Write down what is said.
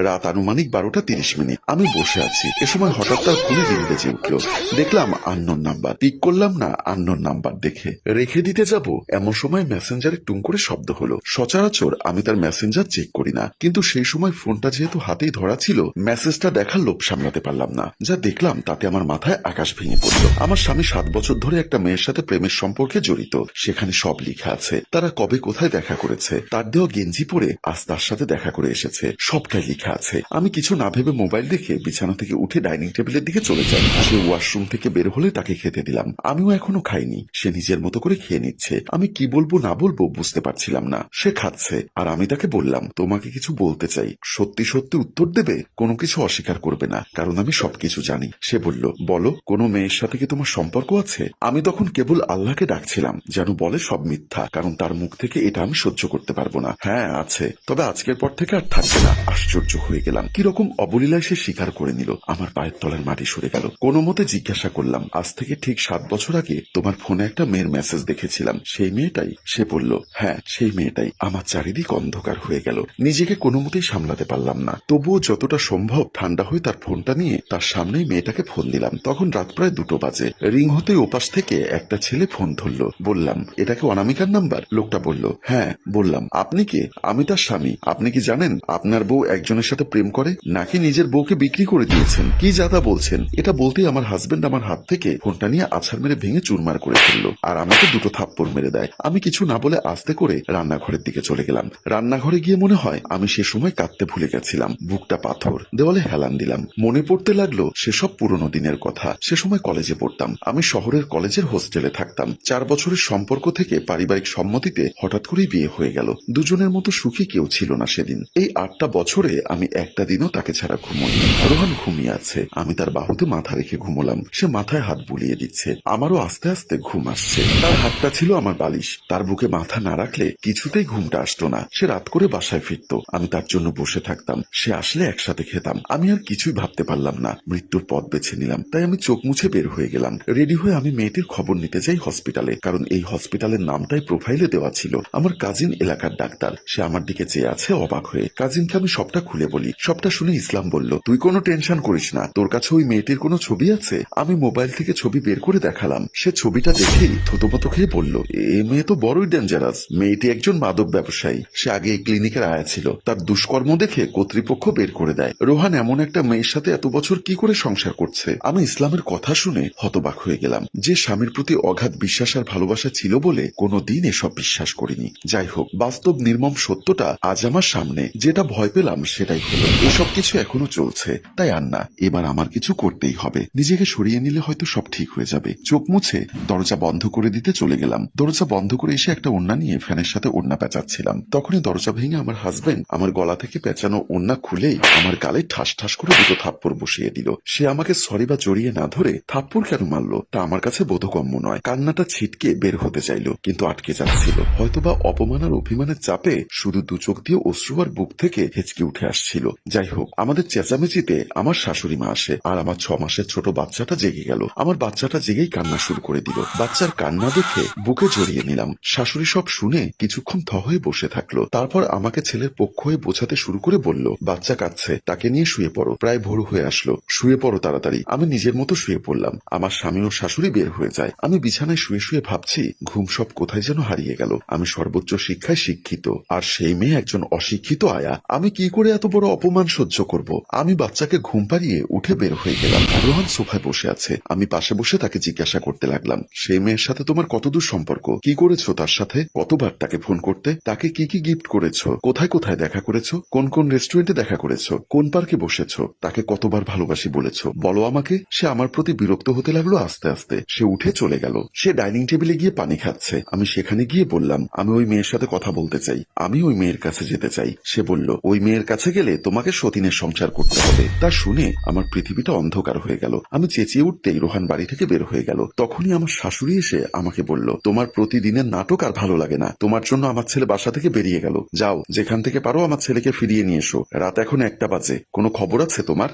রাত আনুমানিক 12:30। আমি বসে আছি, এ সময় হঠাৎ তার ফোনে রিং বেজে উঠল। দেখলাম আননোন নাম্বার। পিক করলাম না, আননোন নাম্বার দেখে রেখে দিতে যাব এমন সময় মেসেঞ্জারে টুং করে শব্দ হলো। সচরাচর আমি তার মেসেঞ্জার চেক করি না, কিন্তু সেই সময় ফোনটা যেহেতু হাতেই ধরা ছিল, মেসেজটা দেখার লোভ সামলাতে পারলাম না। যা দেখলাম তাতে আমার মাথায় আকাশ ভেঙে পড়ল। আমার স্বামী 7 বছর ধরে একটা মেয়ের সাথে প্রেমের সম্পর্কে জড়িত। সেখানে সব লেখা আছে, তারা কবে কোথায় দেখা করেছে, তার দেওয়া গেঞ্জি পরে আজ তার সাথে দেখা করে এসেছে, সবটাই লেখা আছে। আমি কিছু না ভেবে মোবাইল দেখে বিছানা থেকে উঠে ডাইনিং টেবিলের দিকে চলে যাই। সে ওয়াশরুম থেকে বের হলে তাকে খেতে দিলাম। আমিও এখনো খাইনি। সে নিজের মতো করে খেয়ে নিচ্ছে। আমি কি বলবো না বলবো বুঝতে পারছিলাম না। সে খাচ্ছে আর আমি তাকে বললাম, তোমাকে কিছু বলতে চাই, সত্যি সত্যি উত্তর দেবে, কোনো কিছু অস্বীকার করবে না, কারণ আমি সবকিছু জানি। সে বলল, বলো, কোনো মেয়ের সাথে কি তোমার সম্পর্ক আছে? আমি তখন কেবল আল্লাহকে ডাকছিলাম যেন বলে সব মিথ্যা, কারণ তার মুখ থেকে এটা আমি সহ্য করতে পারবো না। হ্যাঁ আছে, তবে আজকের পর থেকে আর থাকবে না। আশ্চর্য হয়ে গেলাম, কিরকম অবলীলায় সে স্বীকার করে নিল। আমার পায়ের তলার মাটি সরে গেল। কোনো মতে জিজ্ঞাসা করলাম, আজ থেকে ঠিক 7 বছর আগে তোমার ফোনে একটা মেয়ের মেসেজ দেখেছিলাম, সেই মেয়েটাই? সে বলল, হ্যাঁ সেই মেয়েটাই। আমার চারিদিক অন্ধকার হয়ে গেল। নিজেকে কোনো মতেই সামলাতে পারলাম না। তবুও যতটা সম্ভব ঠান্ডা হয়ে তার ফোনটা নিয়ে তার সামনেই মেয়েটাকে ফোন দিলাম। তখন রাত প্রায় 2টো বাজে। রিং হতে ওপাশ থেকে একটা ছেলে ফোন ধরল। বললাম, এটা কি অনামিকার নাম্বার? লোকটা বলল, হ্যাঁ। বললাম, আপনি কে? আমি তার স্বামী। আপনি কি জানেন আপনার বউ একজনের সাথে প্রেম করে, নাকি নিজের বউকে বিক্রি করে দিয়েছেন? কি যাতা বলছেন? এটা বলতেই আমার হাজবেন্ড আমার হাত থেকে ফোনটা নিয়ে আছাড় মেরে ভেঙে চুরমার করে ফেললো আর আমাকে 2টো থাপ্পড় মেরে দেয়। আমি কিছু না বলে আস্তে করে রান্নাঘরের দিকে চলে গেলাম। রান্নাঘরে গিয়ে মনে হয় আমি সে সময় কাঁদতে ভুলে গেছিলাম। বুকটা পাথর, দেওয়ালে হেলান দিলাম। মনে পড়তে লাগলো সেসব পুরনো দিনের কথা। সে সময় কলেজে পড়তাম। আমি শহরের কলেজের হোস্টেলে থাকতাম। 4 বছরের সম্পর্ক থেকে পারিবারিক সম্মতিতে হঠাৎ করেই বিয়ে হয়ে গেল। দুজনের মতো সুখী কেউ ছিল না সেদিন। এই 8টা বছরে আমি একটা দিনও তাকে ছাড়া ঘুমোইনি। রোহান ঘুমিয়ে আছে। আমি তার বাহুতে মাথা রেখে ঘুমোলাম। সে মাথায় হাত বুলিয়ে দিচ্ছে। আমারও আস্তে আস্তে ঘুম আসছে। তার হাতটা ছিল আমার বালিশ। তার বুকে মাথা না রাখলে কিছুতেই ঘুমটা আসতো না। সে রাত করে বাসায় ফিরত। আমি তার জন্য বসে থাকতাম। সে আসলে একসাথে খেতাম। আমি আর কিছুই ভাবতে পারলাম না। মৃত্যুর পথ বেছে নিলাম। তাই আমি চোখ মুছে বের হয়ে গেলাম। রেডি হয়ে আমি মেয়েটির খবর নিতে যাই হসপিটালে, কারণ এই হসপিটালের নামটাই প্রোফাইলে দেওয়া ছিল। আমার কাজিন এলাকার ডাক্তার। সে আমার দিকে চেয়ে আছে অবাক হয়ে। কাজিনকে আমি সবটা খুলে বলি। সবটা শুনে ইসলাম বলল, তুই কোনো টেনশন করিস না, তোর কাছে ওই মেয়েটির কোনো ছবি আছে? আমি মোবাইল থেকে ছবি বের করে দেখালাম। সে ছবিটা দেখেই থতমত খেয়ে বলল, এ মেয়ে তো বড়ই ডেঞ্জারাস। মেয়েটি একজন মাদক ব্যবসায়ী। সে আগে এই ক্লিনিকের আয়া ছিল। তার দুষ্কর্ম দেখে কর্তৃপক্ষ বের করে দেয়। রোহান এমন একটা মেয়ের সাথে এত বছর কি করে সংসার করছে? আমি ইসলামের কথা শুনে হতবাক হয়ে গেলাম। যে স্বামীর প্রতি অগাধ বিশ্বাস আর ভালোবাসা ছিল বলে কোনোদিন এসব বিশ্বাস করিনি। যাই হোক, বাস্তব নির্মম সত্যটা আজ আমার সামনে। যেটা ভয় পেলাম সেটাই হলো। এসব কিছু এখনো চলছে। তাই আর না, এবার আমার কিছু করতেই হবে। নিজেকে সরিয়ে নিলে হয়তো সব ঠিক হয়ে যাবে। চোখ মুছে দরজা বন্ধ করে দিতে চলে গেলাম। দরজা বন্ধ করে এসে একটা ওড়না নিয়ে ফ্যানের সাথে ওড়না পেঁচাচ্ছিলাম। তখনই দরজা ভেঙে আমার হাজবেন্ড আমার গলা থেকে পেঁচানো ওড়না খুলেই আমার গালে ঠাস ঠাস করে 2টো থাপ্পড় বসিয়ে দিল। সে আমাকে সরি বা জড়িয়ে না ধরে থাপ্পড় কেন মারলো তা আমার কাছে বোধগম্য নয়। কান্নাটা ছিটকে বের হতে চাইলো, কিন্তু আটকে যাচ্ছিল। হয়তোবা অপমান আর অভিমানের চাপে শুধু 2 চোখ দিয়ে অশ্রু আর বুক থেকে হেঁচকে উঠে আসছিল। যাই হোক, আমাদের চেঁচামেচিতে আমার শাশুড়ি মা আসে আর আমার 6 মাসের ছোট বাচ্চাটা জেগে গেল। আমার বাচ্চাটা জেগেই কান্না শুরু করে দিল। বাচ্চার কান্না দেখে বুকে জড়িয়ে নিলাম। শাশুড়ি সব শুনে কিছুক্ষণ থ হয়ে বসে থাকলো। তারপর আমাকে ছেলের পক্ষ হয়ে বোঝাতে শুরু করে বলল, বাচ্চা কাঁদছে, তাকে নিয়ে শুয়ে পড়ো। প্রায় ভোর হয়ে আসলো, শুয়ে পড়ো তাড়াতাড়ি। আমি নিজের মতো শুয়ে পড়লাম। আমার স্বামী ও শাশুড়ি বের হয়ে যায়। আমি বিছানায় শুয়ে শুয়ে ভাবছি, ঘুম সব কোথায় যেন হারিয়ে গেল। আমি সর্বোচ্চ শিক্ষায় শিক্ষিত, আর সেই মেয়ে একজন অশিক্ষিত আয়া। আমি কি করে এত বড় অপমান সহ্য করব? আমি বাচ্চাকে ঘুম পাড়িয়ে উঠে বের হয়ে গেলাম। রোহান সোফায় বসে আছে। আমি পাশে বসে তাকে জিজ্ঞাসা করতে লাগলাম, সেই মেয়ের সাথে তোমার কতদূর সম্পর্ক? কি করেছো তার সাথে? কতবার তাকে ফোন করতে? তাকে কি কি গিফট করেছো? কোথায় কোথায় দেখা করেছো? কোন কোন রেস্টুরেন্টে দেখা করেছো? কোন পার্কে বসেছো? তাকে কতবার ভালোবাসি বলেছো? বলো আমাকে। সে আমার প্রতি বিরক্ত হতে লাগলো আস্তে আস্তে। সে উঠে চলে গেল। সে ডাইনিং টেবিলে গিয়ে পানি খাচ্ছে। আমি সেখানে গিয়ে বললাম, আমি ওই মেয়ের সাথে কথা বলতে চাই। আমি ওই মেয়ের কাছে যেতে চাই। সে বলল, ওই মেয়ের কাছে গেলে তোমাকে সতীনের সংসার করতে হবে। তা শুনে আমার পৃথিবীটা অন্ধকার হয়ে গেল। আমি চেঁচিয়ে উঠতেই রোহান বাড়ি থেকে বের হয়ে গেল। তখনই আমার শাশুড়ি এসে আমাকে বলল, তোমার প্রতিদিনের নাটক আর ভালো লাগে না। তোমার জন্য আমার ছেলে বাসা থেকে বেরিয়ে গেল। যাও, যেখান থেকে পারো আমার ছেলেকে ফিরিয়ে নিয়ে এসো। রাত এখন 1টা বাজে। কোনো খবর আছে তোমার?